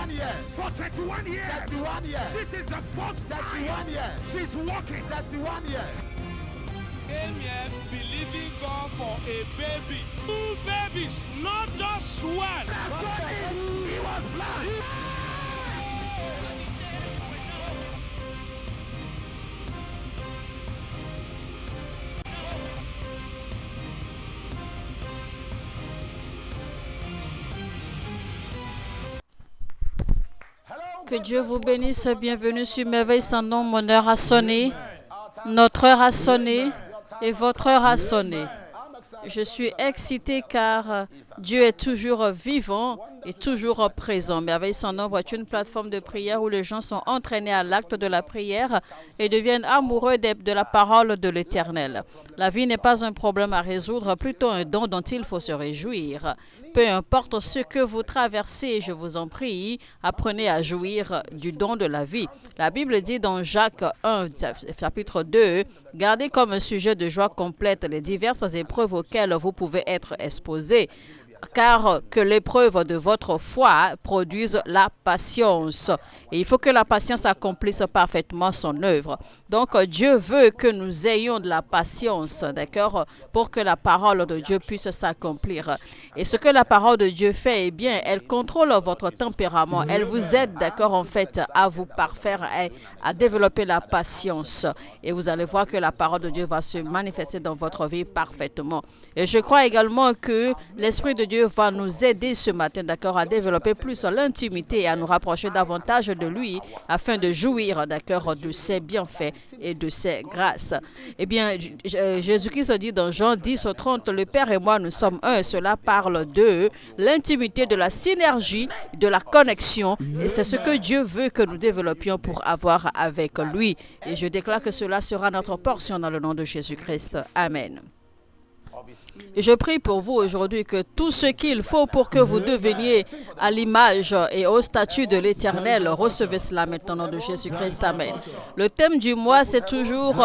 years. For 31 years. 31 years. This is the first 31 time years. she's walking. 31 years. Came here believing God for a baby. 2 babies, not just one. He was blind. Que Dieu vous bénisse. Bienvenue sur Merveille sans nom. Mon heure a sonné. Notre heure a sonné. Et votre heure a sonné. Je suis excité car Dieu est toujours vivant et toujours présent. Merveille sans nombre est une plateforme de prière où les gens sont entraînés à l'acte de la prière et deviennent amoureux de la parole de l'Éternel. La vie n'est pas un problème à résoudre, plutôt un don dont il faut se réjouir. Peu importe ce que vous traversez, je vous en prie, apprenez à jouir du don de la vie. La Bible dit dans Jacques 1, chapitre 2, « Gardez comme un sujet de joie complète les diverses épreuves auxquelles vous pouvez être exposés, car que l'épreuve de votre foi produise la patience. » Et il faut que la patience accomplisse parfaitement son œuvre. Donc, Dieu veut que nous ayons de la patience, d'accord, pour que la parole de Dieu puisse s'accomplir. Et ce que la parole de Dieu fait, eh bien, elle contrôle votre tempérament. Elle vous aide, d'accord, en fait, à vous parfaire, à développer la patience. Et vous allez voir que la parole de Dieu va se manifester dans votre vie parfaitement. Et je crois également que l'Esprit de Dieu va nous aider ce matin, d'accord, à développer plus l'intimité et à nous rapprocher davantage de lui afin de jouir, d'accord, de ses bienfaits et de ses grâces. Eh bien, Jésus-Christ dit dans Jean 10, 30, « Le Père et moi, nous sommes un. » Cela parle de l'intimité, de la synergie, de la connexion. Et c'est ce que Dieu veut que nous développions pour avoir avec lui. Et je déclare que cela sera notre portion dans le nom de Jésus-Christ. Amen. Et je prie pour vous aujourd'hui que tout ce qu'il faut pour que vous deveniez à l'image et au statut de l'Éternel, recevez cela maintenant au nom de Jésus-Christ. Amen. Le thème du mois, c'est toujours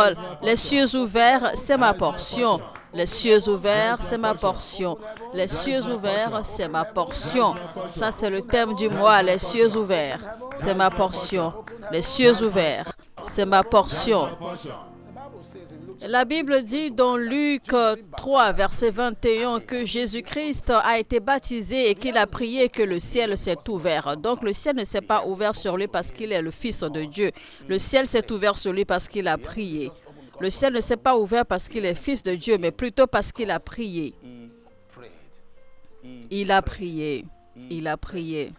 les cieux ouverts, c'est ma portion. Les cieux ouverts, c'est ma portion. Les cieux ouverts, c'est ma portion. Ça, c'est le thème du mois, les cieux ouverts, c'est ma portion. Les cieux ouverts, c'est ma portion. La Bible dit dans Luc 3, verset 21, que Jésus-Christ a été baptisé et qu'il a prié que le ciel s'est ouvert. Donc le ciel ne s'est pas ouvert sur lui parce qu'il est le Fils de Dieu. Le ciel s'est ouvert sur lui parce qu'il a prié. Le ciel ne s'est pas ouvert parce qu'il est Fils de Dieu, mais plutôt parce qu'il a prié. Il a prié. Il a prié.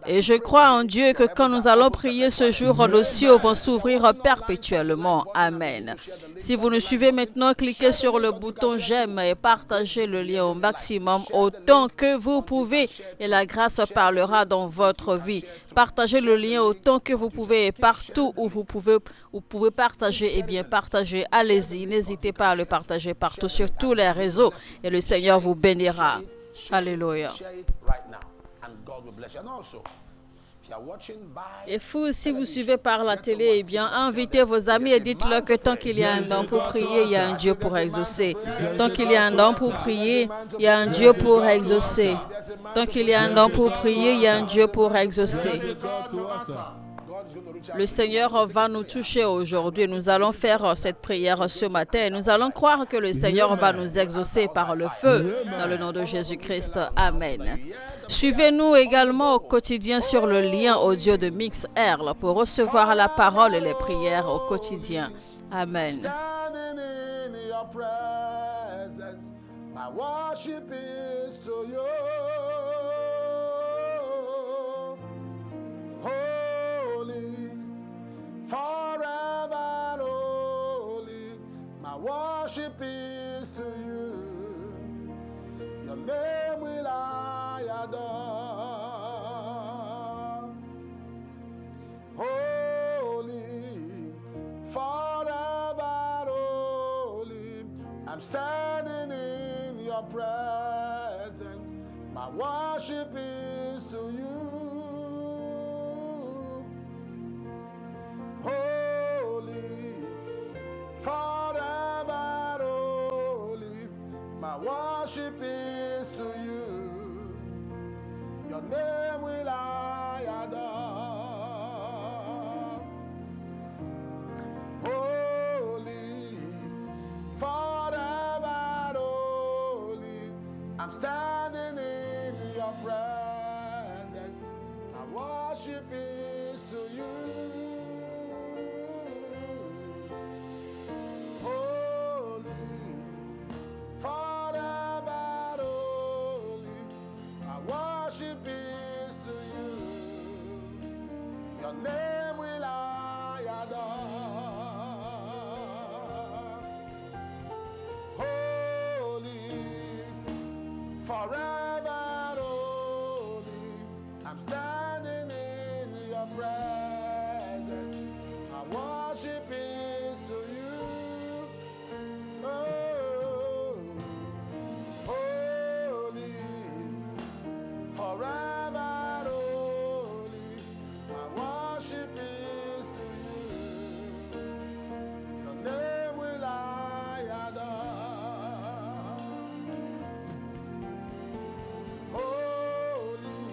Et je crois en Dieu que quand nous allons prier ce jour, nos cieux vont s'ouvrir perpétuellement. Amen. Si vous nous suivez maintenant, cliquez sur le bouton j'aime et partagez le lien au maximum autant que vous pouvez et la grâce parlera dans votre vie. Partagez le lien autant que vous pouvez et partout où vous pouvez partager, eh bien partagez. Allez-y, n'hésitez pas à le partager partout sur tous les réseaux et le Seigneur vous bénira. Alléluia. Et vous, si vous suivez par la télé, eh bien, invitez vos amis et dites-leur que tant qu'il y a un don pour prier, il y a un Dieu pour exaucer. Tant qu'il y a un don pour prier, il y a un Dieu pour exaucer. Tant qu'il y a un don pour prier, il y a un Dieu pour exaucer. Le Seigneur va nous toucher aujourd'hui. Nous allons faire cette prière ce matin. Et nous allons croire que le Seigneur va nous exaucer par le feu dans le nom de Jésus-Christ. Amen. Suivez-nous également au quotidien sur le lien audio de MixERL pour recevoir la parole et les prières au quotidien. Amen. Forever holy, my worship is to you. Your name will I adore. Holy, forever holy, I'm standing in your presence. My worship is to you. Holy, forever holy, my worship is to you. Your name will I I'm standing in your presence. My worship is to you. Holy, forever holy. My worship is to you. Your name will I adore. Holy, forever holy. I'm standing in your presence. My worship is to you. Oh, holy, forever holy. My worship is to you. Your name will I adore. Holy,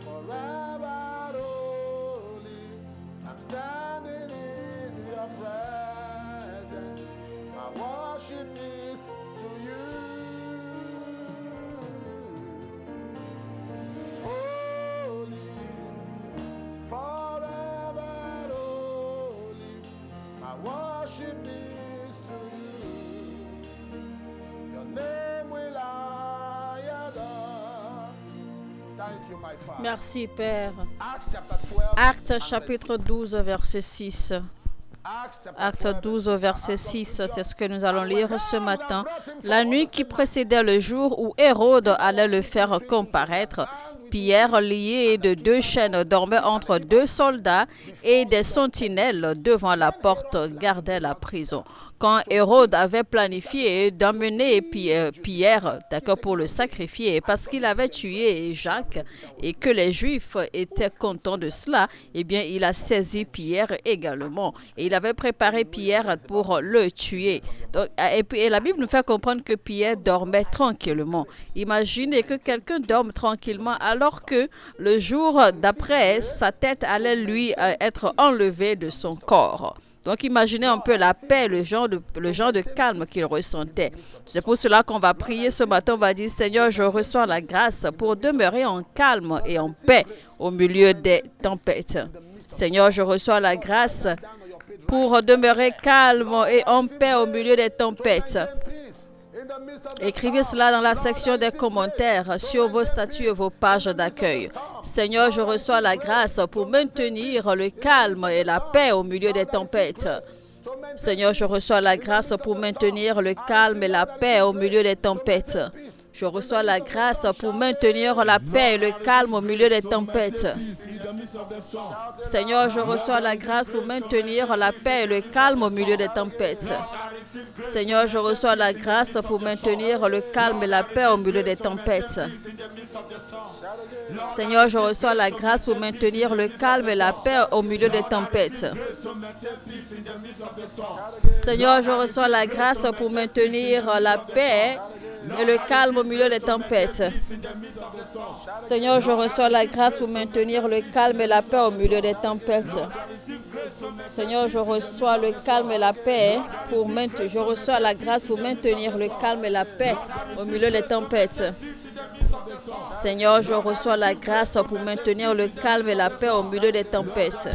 forever holy. I'm standing in your presence. My worship is to you. Holy, forever holy. My worship is to you. Your name will I adore. Thank you, my Father. Merci, Père. Acts chapter 12. Actes chapitre 12, verset 6. Acte 12 au verset 6, c'est ce que nous allons lire ce matin. La nuit qui précédait le jour où Hérode allait le faire comparaître, Pierre, lié de 2 chaînes, dormait entre 2 soldats et des sentinelles devant la porte gardaient la prison. Quand Hérode avait planifié d'emmener Pierre pour le sacrifier parce qu'il avait tué Jacques et que les Juifs étaient contents de cela, eh bien, il a saisi Pierre également. Et il avait préparé Pierre pour le tuer. Donc, et la Bible nous fait comprendre que Pierre dormait tranquillement. Imaginez que quelqu'un dorme tranquillement alors que le jour d'après, sa tête allait lui être enlevée de son corps. Donc, imaginez un peu la paix, le genre de calme qu'il ressentait. C'est pour cela qu'on va prier ce matin. On va dire, Seigneur, je reçois la grâce pour demeurer en calme et en paix au milieu des tempêtes. Seigneur, je reçois la grâce pour demeurer calme et en paix au milieu des tempêtes. Écrivez cela dans la section des commentaires sur vos statuts et vos pages d'accueil. Seigneur, je reçois la grâce pour maintenir le calme et la paix au milieu des tempêtes. Seigneur, je reçois la grâce pour maintenir le calme et la paix au milieu des tempêtes. Je reçois la grâce pour maintenir la paix et le calme au milieu des tempêtes. Seigneur, je reçois la grâce pour maintenir la paix et le calme au milieu des tempêtes. Seigneur, je reçois la grâce pour maintenir le calme et la paix au milieu des tempêtes. Seigneur, je reçois la grâce pour maintenir le calme et la paix au milieu des tempêtes. Seigneur, je reçois la grâce pour maintenir la paix et le calme au milieu des tempêtes. Seigneur, je reçois la grâce pour maintenir le calme et la paix au milieu des tempêtes. Seigneur, je reçois le calme et la paix je reçois la grâce pour maintenir le calme et la paix au milieu des tempêtes. Seigneur, je reçois la grâce pour maintenir le calme et la paix au milieu des tempêtes.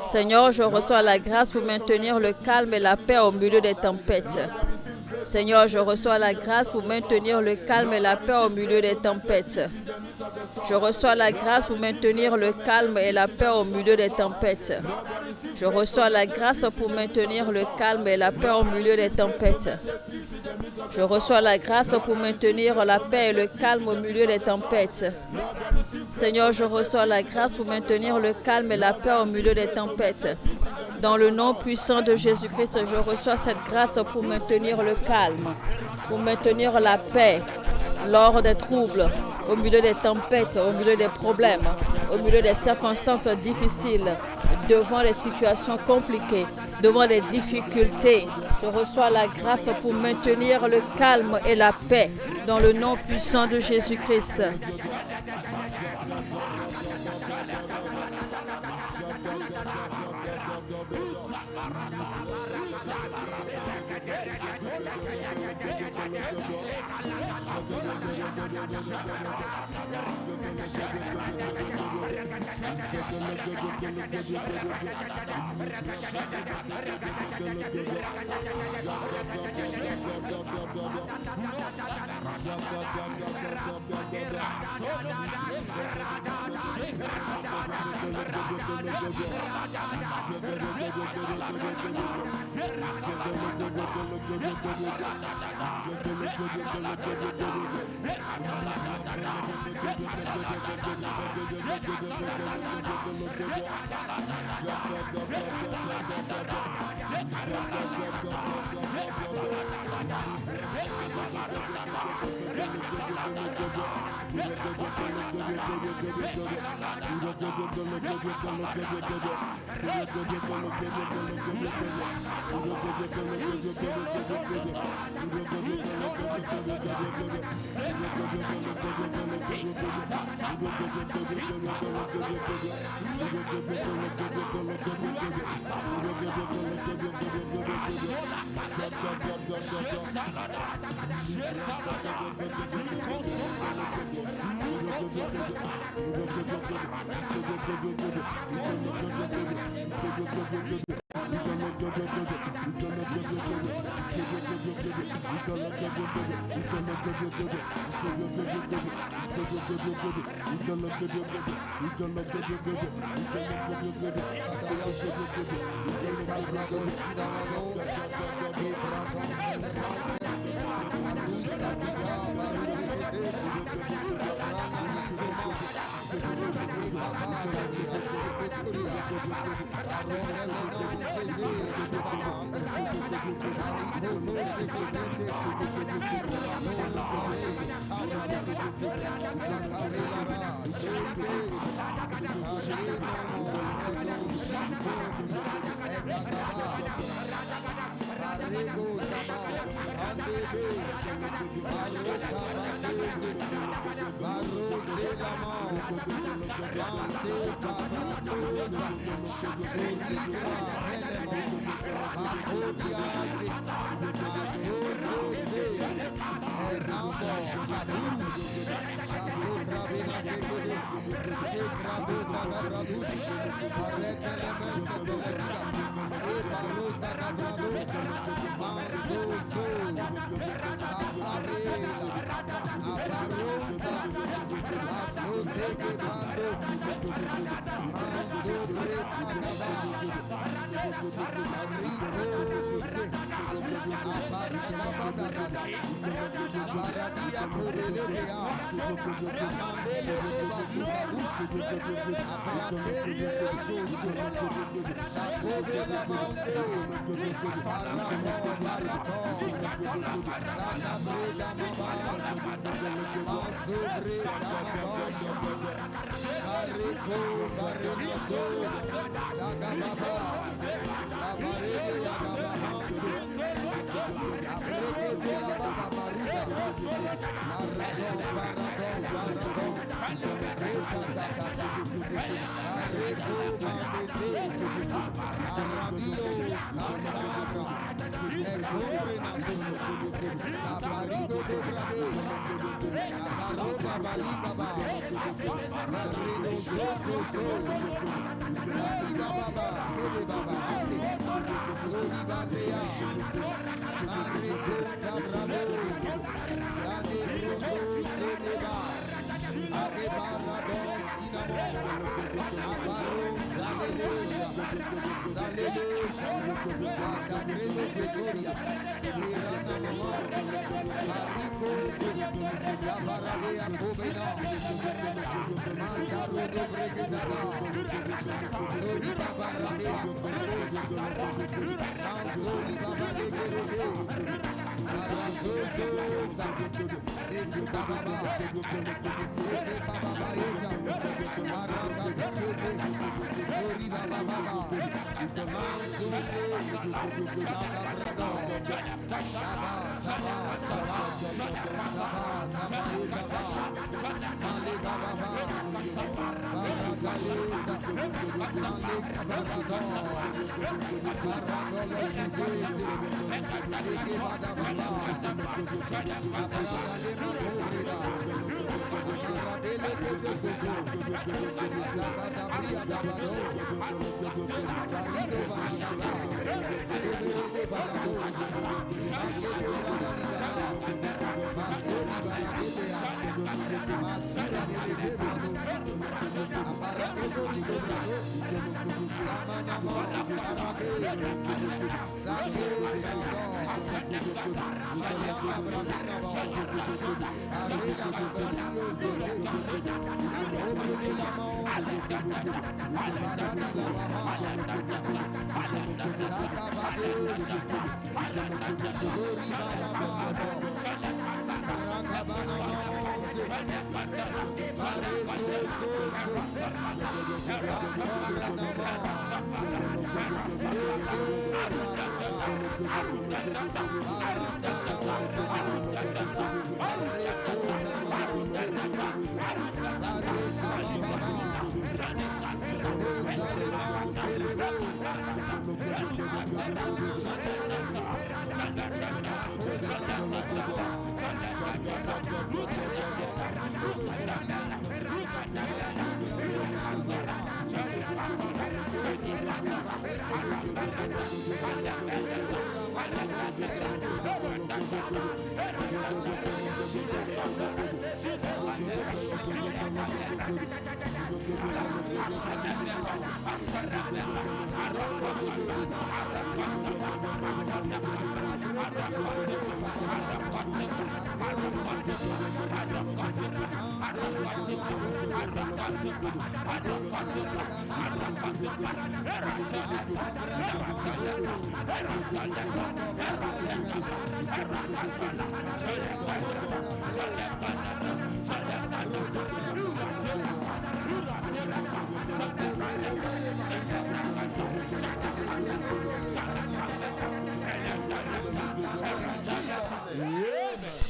Seigneur, je reçois la grâce pour maintenir le calme et la paix au milieu des tempêtes. Seigneur, je reçois la grâce pour maintenir le calme et la paix au milieu des tempêtes. Je reçois la grâce pour maintenir le calme et la paix au milieu des tempêtes. Je reçois la grâce pour maintenir le calme et la paix au milieu des tempêtes. Je reçois la grâce pour maintenir la paix et le calme au milieu des tempêtes. Seigneur, je reçois la grâce pour maintenir le calme et la paix au milieu des tempêtes. Dans le nom puissant de Jésus-Christ, je reçois cette grâce pour maintenir le calme, pour maintenir la paix lors des troubles, au milieu des tempêtes, au milieu des problèmes, au milieu des circonstances difficiles, devant les situations compliquées, devant les difficultés. Je reçois la grâce pour maintenir le calme et la paix dans le nom puissant de Jésus-Christ.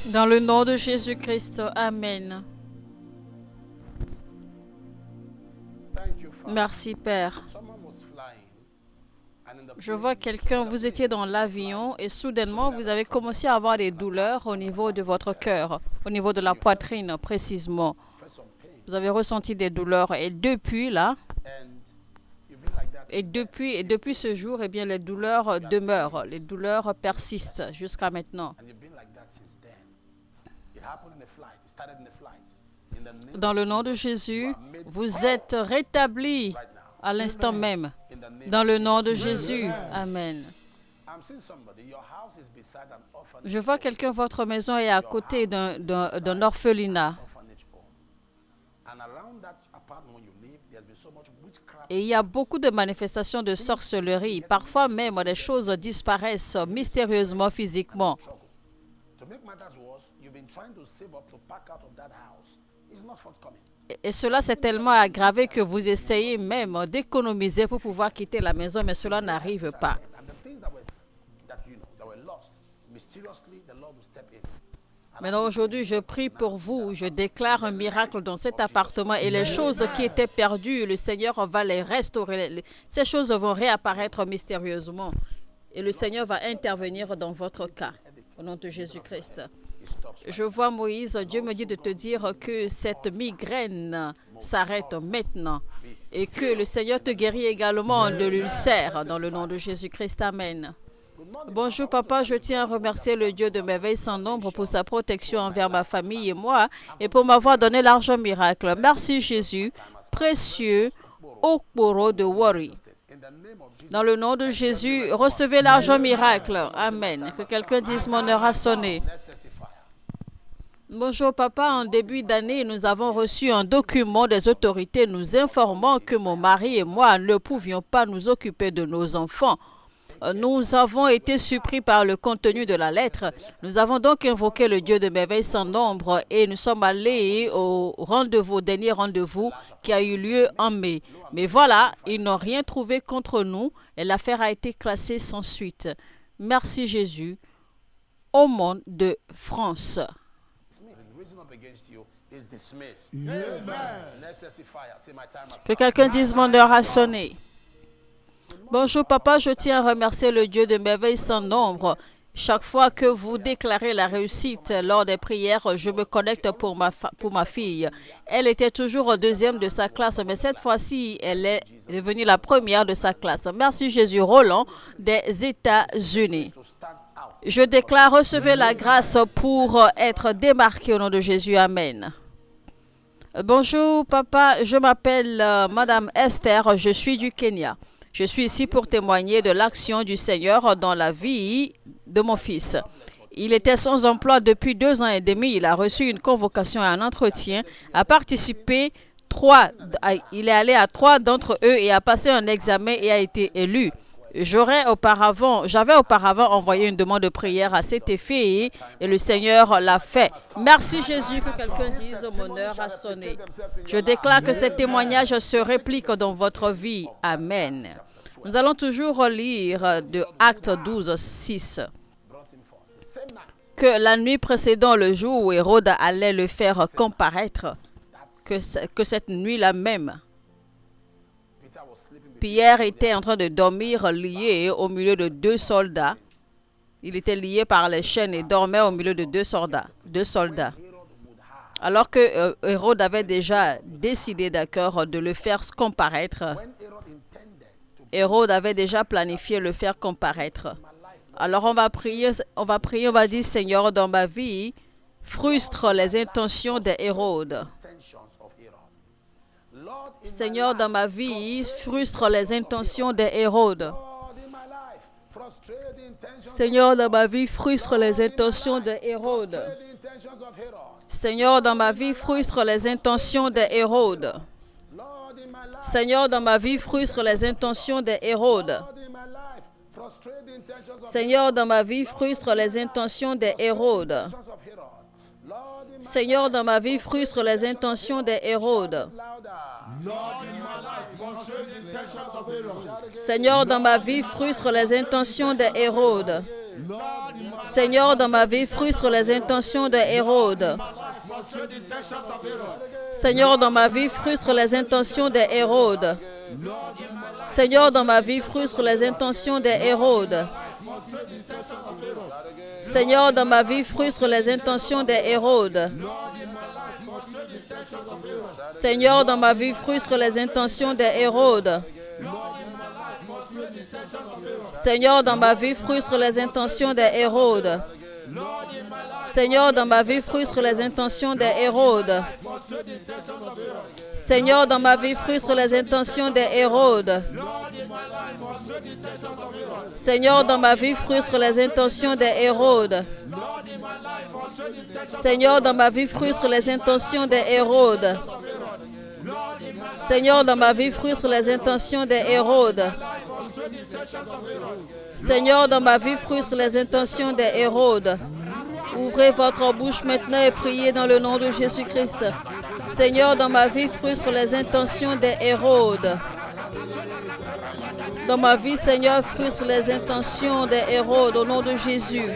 Dans le nom de Jésus-Christ, Amen. Thank you, Father. Merci, Père. Someone was flying, and in the Je vois quelqu'un, vous étiez dans l'avion et soudainement, vous avez commencé à avoir des douleurs au niveau de votre cœur, au niveau de la poitrine précisément. felt some pain, Vous avez ressenti des douleurs et depuis là, and you've been like that. et depuis ce jour, eh bien, les douleurs demeurent, les douleurs persistent jusqu'à maintenant. And you've been like that since then. It happened in the flight. It started in the flight. In the name Dans le nom de Jésus, vous êtes rétablis right now. à l'instant même. In the name. Dans le nom de Jésus, Amen. I'm seeing somebody. Your house is beside an orphanage. Je vois quelqu'un, votre maison est à côté d'un orphelinat. Orphanage home. And around that apartment where you live, there's been so much witchcraft. Et il y a beaucoup de manifestations de sorcellerie. Parfois même, des choses disparaissent mystérieusement physiquement. To make matters worse, you've been trying to save up to pack out of that house. It's not forthcoming. Et cela s'est tellement aggravé que vous essayez même d'économiser pour pouvoir quitter la maison, mais cela n'arrive pas. And the things that were lost, mysteriously, the Lord will step in. Maintenant, aujourd'hui, je prie pour vous. Je déclare un miracle dans cet appartement et les choses qui étaient perdues, le Seigneur va les restaurer. Ces choses vont réapparaître mystérieusement et le Seigneur va intervenir dans votre cas. Au nom de Jésus-Christ. Je vois Moïse, Dieu me dit de te dire que cette migraine s'arrête maintenant et que le Seigneur te guérit également de l'ulcère dans le nom de Jésus-Christ. Amen. Bonjour papa, je tiens à remercier le Dieu de merveilles sans nombre pour sa protection envers ma famille et moi et pour m'avoir donné l'argent miracle. Merci Jésus, précieux Okporo de Wari. Dans le nom de Jésus, recevez l'argent miracle. Amen. Que quelqu'un dise mon heure a sonné. Bonjour papa, en début d'année, nous avons reçu un document des autorités nous informant que mon mari et moi ne pouvions pas nous occuper de nos enfants. Nous avons été surpris par le contenu de la lettre. Nous avons donc invoqué le Dieu de merveilles sans nombre et nous sommes allés au rendez-vous, dernier rendez-vous qui a eu lieu en mai. Mais voilà, ils n'ont rien trouvé contre nous et l'affaire a été classée sans suite. Merci Jésus. Au monde de France. Que quelqu'un dise mon heure a sonné. Bonjour papa, je tiens à remercier le Dieu de merveilles sans nombre. Chaque fois que vous déclarez la réussite lors des prières, je me connecte pour ma fille. Elle était toujours deuxième de sa classe, mais cette fois-ci, elle est devenue la première de sa classe. Merci Jésus. Roland des États-Unis. Je déclare, recevez la grâce pour être démarqué au nom de Jésus. Amen. Bonjour papa, je m'appelle Madame Esther, je suis du Kenya. Je suis ici pour témoigner de l'action du Seigneur dans la vie de mon fils. Il était sans emploi depuis 2 ans et demi. Il a reçu une convocation à un entretien, a participé il est allé à 3 d'entre eux et a passé un examen et a été élu. J'avais auparavant envoyé une demande de prière à cet effet et le Seigneur l'a fait. Merci Jésus, que quelqu'un dise mon heure a sonné. Je déclare que ce témoignage se réplique dans votre vie. Amen. Nous allons toujours lire de Actes 12, 6. Que la nuit précédant le jour où Hérode allait le faire comparaître, que cette nuit-là même, Pierre était en train de dormir lié au milieu de 2 soldats. Il était lié par les chaînes et dormait au milieu de 2 soldats. Alors que Hérode avait déjà décidé d'accord de le faire comparaître. Hérode avait déjà planifié le faire comparaître. Alors on va prier, on va dire, Seigneur, dans ma vie, frustre les intentions d'Hérode. Seigneur, dans ma vie, frustre les intentions d'Hérode. Seigneur, dans ma vie, frustre les intentions d'Hérode. Seigneur, dans ma vie, frustre les intentions d'Hérode. Seigneur, dans ma vie, frustre les intentions d'Hérode. Seigneur, dans ma vie, frustre les intentions d'Hérode. Seigneur, dans ma vie, frustre les intentions d'Hérode. Seigneur, dans ma vie, frustre les intentions d'Hérode. Seigneur, dans ma vie, frustre les intentions d'Hérode. Seigneur, dans ma vie, frustre les intentions d'Hérode. Seigneur, dans ma vie, frustre les intentions d'Hérode. Seigneur, dans ma vie, frustre les intentions d'Hérode. Seigneur, dans ma vie, frustre les intentions d'Hérode. Seigneur, dans ma vie, frustre les intentions d'Hérode. Seigneur, dans ma vie, frustre les intentions d'Hérode. Seigneur, dans ma vie, frustre les intentions d'Hérode. Seigneur, dans ma vie, frustre les intentions d'Hérode. Seigneur, dans ma vie, frustre les intentions d'Hérode. Seigneur, dans ma vie, frustre les intentions d'Hérode. Seigneur, dans ma vie, frustre les intentions d'Hérode. Ouvrez votre bouche maintenant et priez dans le nom de Jésus-Christ. Seigneur, dans ma vie, frustre les intentions d'Hérode. Dans ma vie, Seigneur, frustre les intentions d'Hérode au nom de Jésus.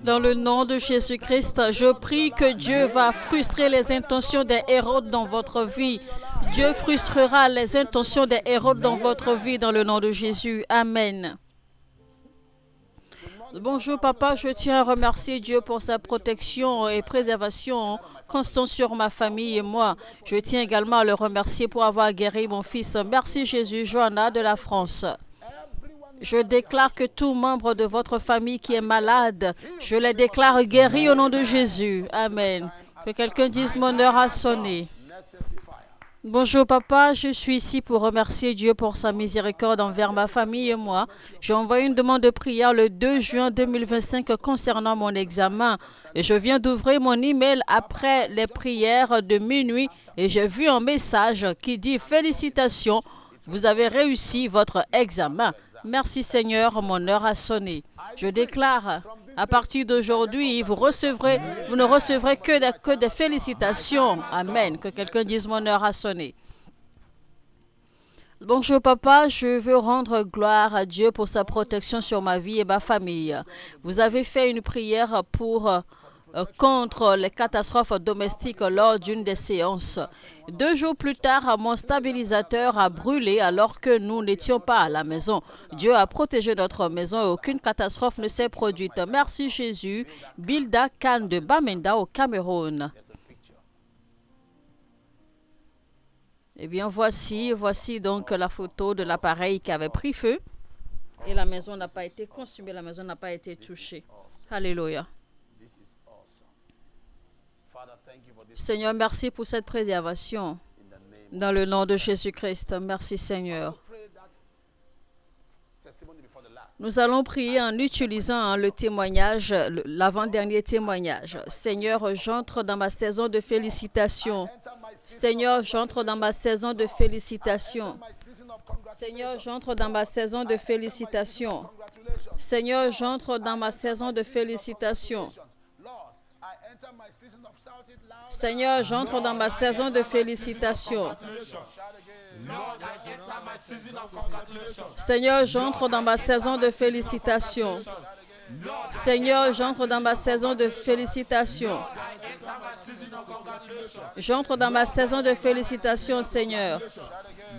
Dans le nom de Jésus-Christ, je prie que Dieu va frustrer les intentions des Hérodes dans votre vie. Dieu frustrera les intentions des Hérodes dans votre vie dans le nom de Jésus. Amen. Bonjour papa, je tiens à remercier Dieu pour sa protection et préservation constante sur ma famille et moi. Je tiens également à le remercier pour avoir guéri mon fils. Merci Jésus, Johanna de la France. Je déclare que tout membre de votre famille qui est malade, je les déclare guéris au nom de Jésus. Amen. Que quelqu'un dise mon heure a sonné. Bonjour papa, je suis ici pour remercier Dieu pour sa miséricorde envers ma famille et moi. J'ai envoyé une demande de prière le 2 juin 2025 concernant mon examen. Et je viens d'ouvrir mon email après les prières de minuit et j'ai vu un message qui dit « Félicitations, vous avez réussi votre examen. Merci Seigneur, mon heure a sonné. » Je déclare, à partir d'aujourd'hui, vous ne recevrez que des félicitations. Amen. Que quelqu'un dise mon heure a sonné. Bonjour papa, je veux rendre gloire à Dieu pour sa protection sur ma vie et ma famille. Vous avez fait une prière pour contre les catastrophes domestiques lors d'une des séances. 2 jours plus tard, mon stabilisateur a brûlé alors que nous n'étions pas à la maison. Dieu a protégé notre maison et aucune catastrophe ne s'est produite. Merci Jésus. Bilda Khan de Bamenda au Cameroun. Eh bien, voici donc la photo de l'appareil qui avait pris feu et la maison n'a pas été consumée, la maison n'a pas été touchée. Alléluia. Seigneur, merci pour cette préservation dans le nom de Jésus-Christ. Merci Seigneur. Nous allons prier en utilisant le témoignage, l'avant-dernier témoignage. Seigneur, j'entre dans ma saison de félicitations. Seigneur, j'entre dans ma saison de félicitations. Seigneur, j'entre dans ma saison de félicitations. Seigneur, j'entre dans ma saison de félicitations. Seigneur, j'entre dans ma saison de félicitations. Seigneur, j'entre dans ma saison de félicitations. Seigneur, j'entre dans ma saison de félicitations. J'entre dans ma saison de félicitations, Seigneur.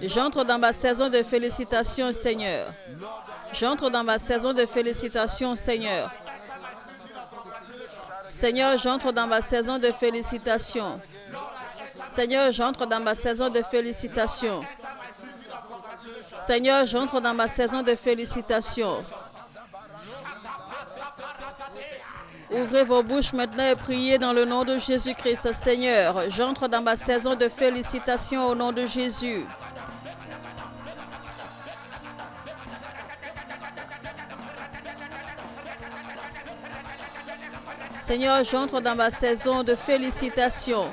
J'entre dans ma saison de félicitations, Seigneur. J'entre dans ma saison de félicitations, Seigneur. Seigneur, j'entre dans ma saison de félicitations. Seigneur, j'entre dans ma saison de félicitations. Seigneur, j'entre dans ma saison de félicitations. Ouvrez vos bouches maintenant et priez dans le nom de Jésus-Christ. Seigneur, j'entre dans ma saison de félicitations au nom de Jésus. Seigneur, j'entre dans ma saison de félicitations.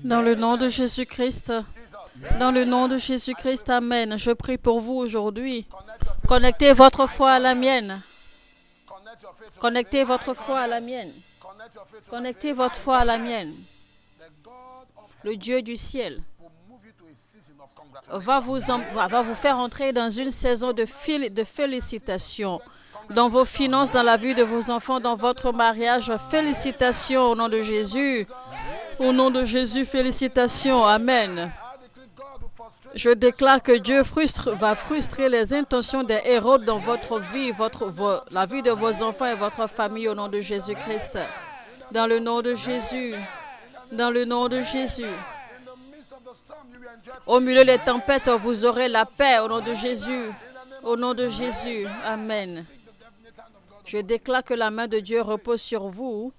Dans le nom de Jésus-Christ, dans le nom de Jésus-Christ, Amen. Je prie pour vous aujourd'hui. Connectez votre foi à la mienne. Connectez votre foi à la mienne. Connectez votre foi à la mienne. Le Dieu du ciel va vous faire entrer dans une saison de félicitations. Dans vos finances, dans la vie de vos enfants, dans votre mariage. Félicitations au nom de Jésus. Au nom de Jésus, félicitations. Amen. Je déclare que Dieu va frustrer les intentions des héros dans votre vie, la vie de vos enfants et votre famille au nom de Jésus-Christ. Dans le nom de Jésus. Dans le nom de Jésus. Au milieu des tempêtes, vous aurez la paix au nom de Jésus. Au nom de Jésus. Amen. Je déclare que la main de Dieu repose sur vous.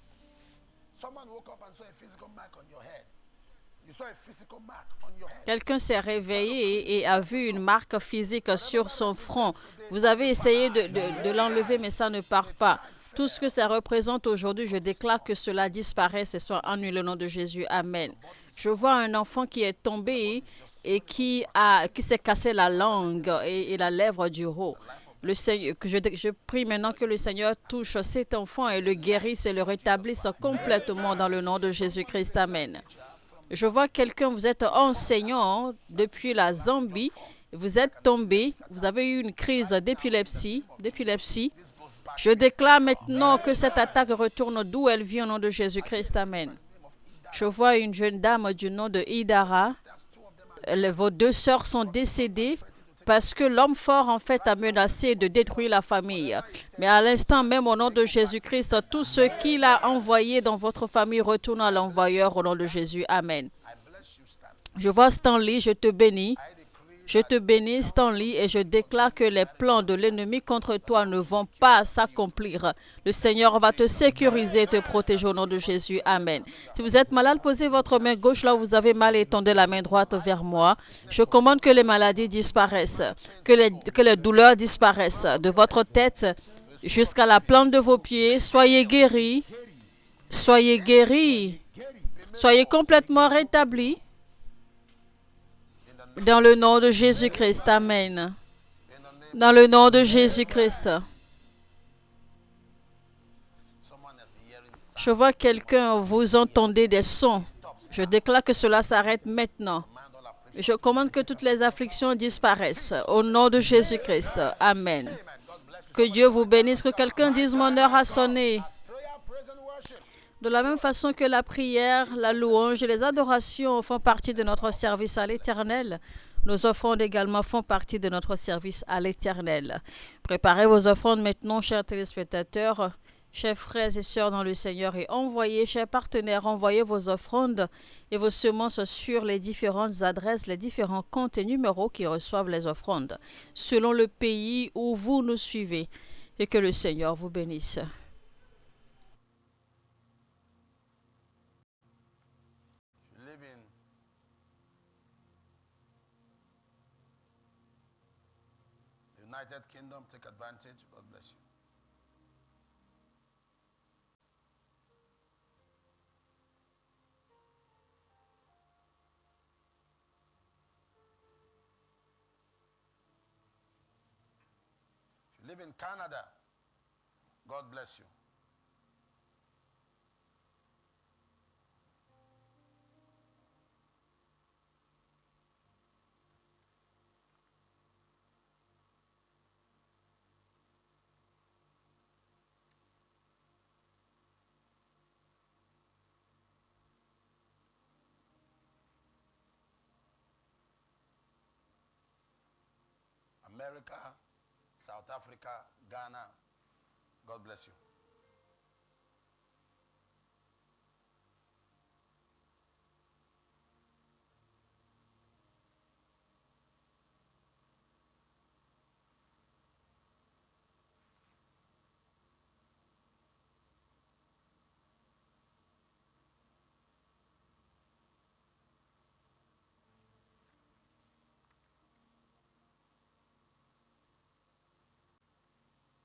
Quelqu'un s'est réveillé et a vu une marque physique sur son front. Vous avez essayé de l'enlever, mais ça ne part pas. Tout ce que ça représente aujourd'hui, je déclare que cela disparaisse et soit annulé au nom de Jésus. Amen. Je vois un enfant qui est tombé et qui s'est cassé la langue et la lèvre du haut. Je prie maintenant que le Seigneur touche cet enfant et le guérisse et le rétablisse complètement dans le nom de Jésus-Christ. Amen. Je vois quelqu'un, vous êtes enseignant depuis la Zambie, vous êtes tombé, vous avez eu une crise d'épilepsie. Je déclare maintenant que cette attaque retourne d'où elle vient au nom de Jésus-Christ. Amen. Je vois une jeune dame du nom de Idara. Vos deux sœurs sont décédées parce que l'homme fort, en fait, a menacé de détruire la famille. Mais à l'instant même, au nom de Jésus-Christ, tout ce qu'il a envoyé dans votre famille retourne à l'envoyeur au nom de Jésus. Amen. Je vois Stanley, je te bénis. Je te bénis, Stanley, et je déclare que les plans de l'ennemi contre toi ne vont pas s'accomplir. Le Seigneur va te sécuriser et te protéger au nom de Jésus. Amen. Si vous êtes malade, posez votre main gauche là où vous avez mal et tendez la main droite vers moi. Je commande que les maladies disparaissent, que les douleurs disparaissent de votre tête jusqu'à la plante de vos pieds. Soyez guéris. Soyez guéris. Soyez complètement rétablis. Dans le nom de Jésus-Christ. Amen. Dans le nom de Jésus-Christ. Je vois quelqu'un, vous entendez des sons. Je déclare que cela s'arrête maintenant. Je commande que toutes les afflictions disparaissent. Au nom de Jésus-Christ. Amen. Que Dieu vous bénisse. Que quelqu'un dise mon heure a sonné. De la même façon que la prière, la louange et les adorations font partie de notre service à l'Éternel, nos offrandes également font partie de notre service à l'Éternel. Préparez vos offrandes maintenant, chers téléspectateurs, chers frères et sœurs dans le Seigneur, et envoyez, chers partenaires, envoyez vos offrandes et vos semences sur les différentes adresses, les différents comptes et numéros qui reçoivent les offrandes, selon le pays où vous nous suivez, et que le Seigneur vous bénisse. United Kingdom, take advantage. God bless you. If you live in Canada, God bless you. America, South Africa, Ghana, God bless you.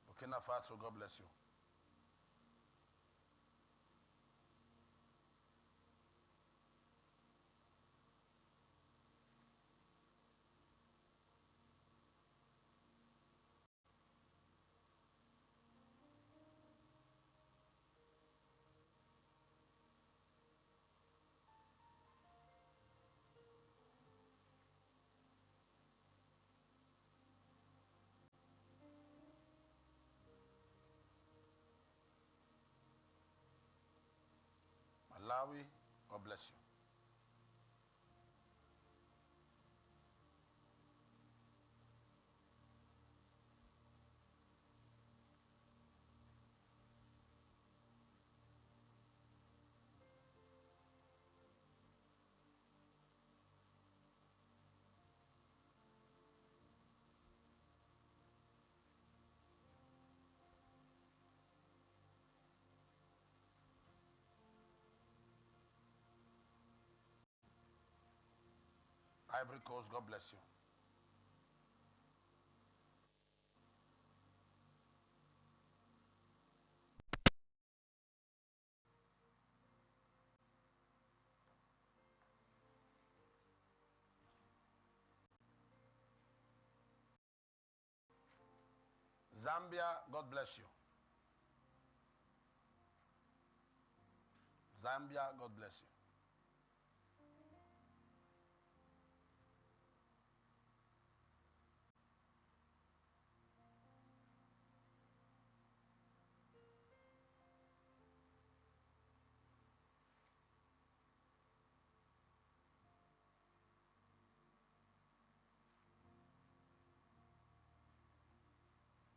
Burkina Faso, God bless you. Malawi, God bless you. Ivory Coast, God bless you. Zambia, God bless you. Zambia, God bless you.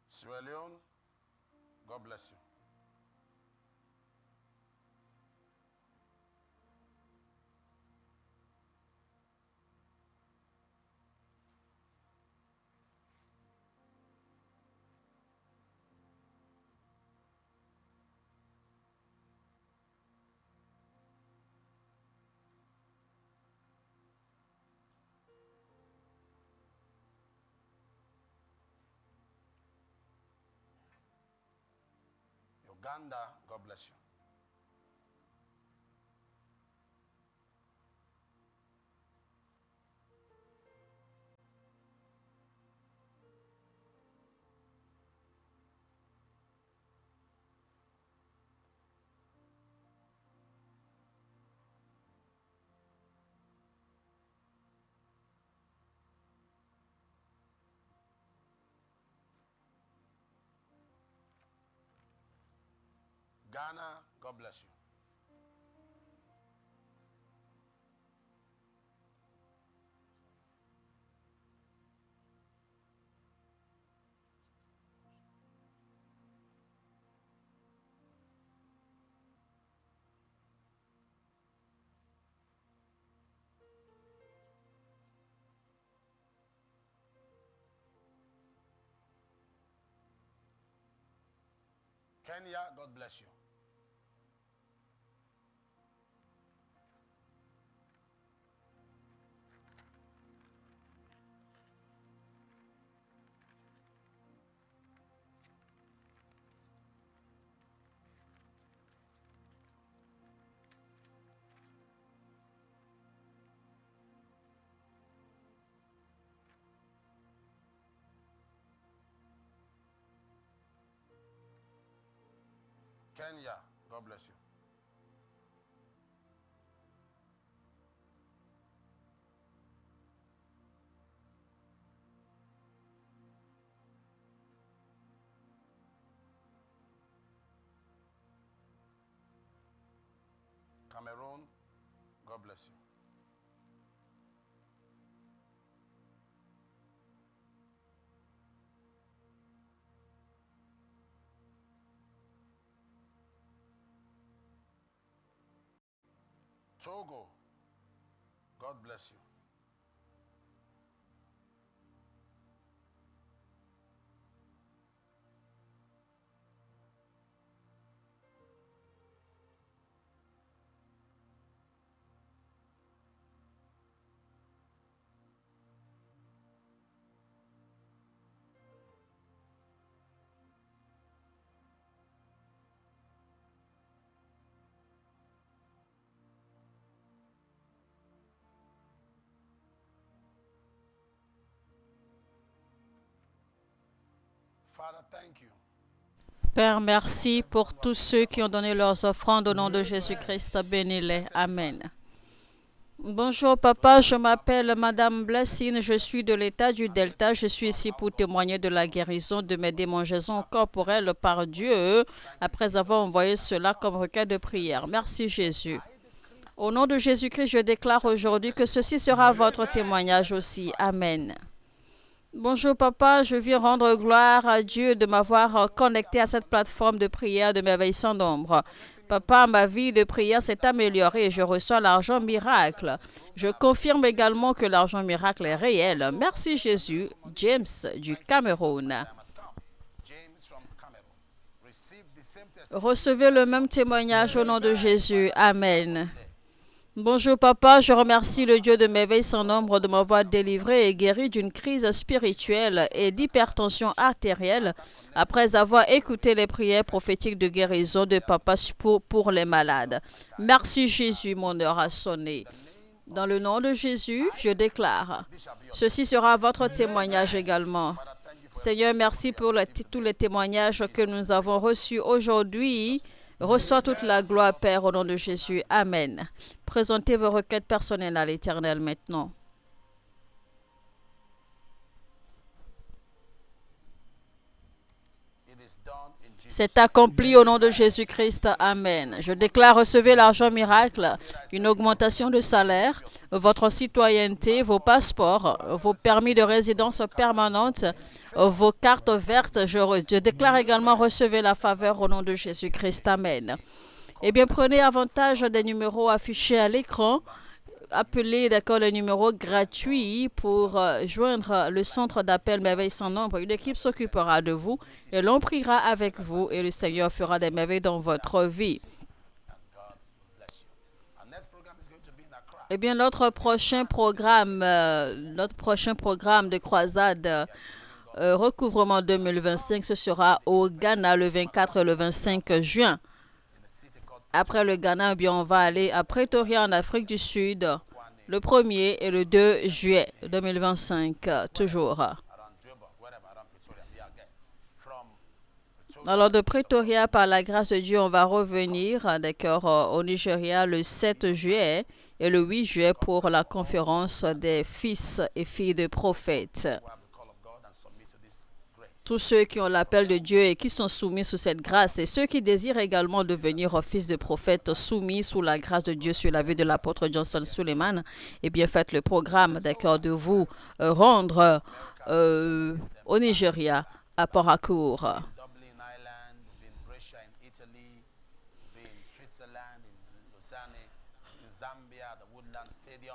Sierra Leone, God bless you. Uganda, God bless you. Ghana, God bless you. Kenya, God bless you. Kenya, God bless you. Cameroon, God bless you. Togo, God bless you. Father, thank you. Père, merci pour tous ceux qui ont donné leurs offrandes au nom de Jésus-Christ. Bénis-les. Amen. Bonjour papa, je m'appelle Madame Blessing, je suis de l'État du Delta. Je suis ici pour témoigner de la guérison de mes démangeaisons corporelles par Dieu après avoir envoyé cela comme requête de prière. Merci Jésus. Au nom de Jésus-Christ, je déclare aujourd'hui que ceci sera votre témoignage aussi. Amen. Bonjour papa, je viens rendre gloire à Dieu de m'avoir connecté à cette plateforme de prière de merveilles sans nombre. Papa, ma vie de prière s'est améliorée et je reçois l'argent miracle. Je confirme également que l'argent miracle est réel. Merci Jésus. James du Cameroun. Recevez le même témoignage au nom de Jésus. Amen. Bonjour papa, je remercie le Dieu de merveilles sans nombre de m'avoir délivré et guéri d'une crise spirituelle et d'hypertension artérielle après avoir écouté les prières prophétiques de guérison de papa pour les malades. Merci Jésus, mon heure a sonné. Dans le nom de Jésus, je déclare, ceci sera votre témoignage également. Seigneur, merci pour tous les témoignages que nous avons reçus aujourd'hui. Reçois toute la gloire, Père, au nom de Jésus. Amen. Présentez vos requêtes personnelles à l'Éternel maintenant. C'est accompli au nom de Jésus-Christ. Amen. Je déclare, recevez l'argent miracle, une augmentation de salaire, votre citoyenneté, vos passeports, vos permis de résidence permanente, vos cartes vertes. Je déclare également, recevez la faveur au nom de Jésus-Christ. Amen. Eh bien, prenez avantage des numéros affichés à l'écran. Appelez le numéro gratuit pour joindre le centre d'appel Merveilles sans nombre. Une équipe s'occupera de vous et l'on priera avec vous et le Seigneur fera des merveilles dans votre vie. Eh bien, notre prochain programme de croisade recouvrement 2025, ce sera au Ghana le 24 et le 25 juin. Après le Ghana, eh bien, on va aller à Pretoria en Afrique du Sud le 1er et le 2 juillet 2025, toujours. Alors de Pretoria, par la grâce de Dieu, on va revenir d'accord, au Nigeria le 7 juillet et le 8 juillet pour la conférence des fils et filles de prophètes. Tous ceux qui ont l'appel de Dieu et qui sont soumis sous cette grâce et ceux qui désirent également devenir fils de prophète soumis sous la grâce de Dieu sur la vie de l'apôtre Johnson Suleiman, eh bien faites le programme d'accord de vous rendre au Nigeria à Port-Harcourt.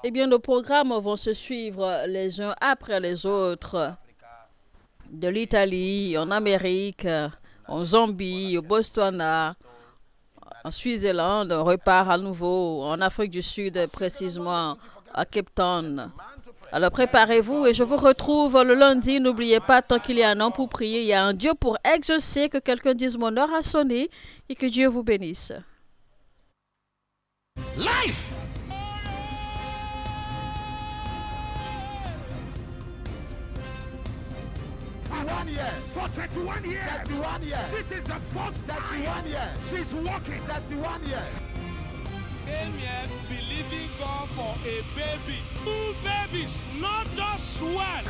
Eh bien nos programmes vont se suivre les uns après les autres. De l'Italie, en Amérique, en Zambie, au Botswana, en Suisse-Zélande, on repart à nouveau en Afrique du Sud, précisément à Cape Town. Alors préparez-vous et je vous retrouve le lundi. N'oubliez pas, tant qu'il y a un homme pour prier, il y a un Dieu pour exaucer. Que quelqu'un dise mon heure a sonné et que Dieu vous bénisse. Life! For 1 year. For 31 years. 31 years. This is the first 31 time years. she's walking. 31 years. Came here believing God for a baby. 2 babies, not just one.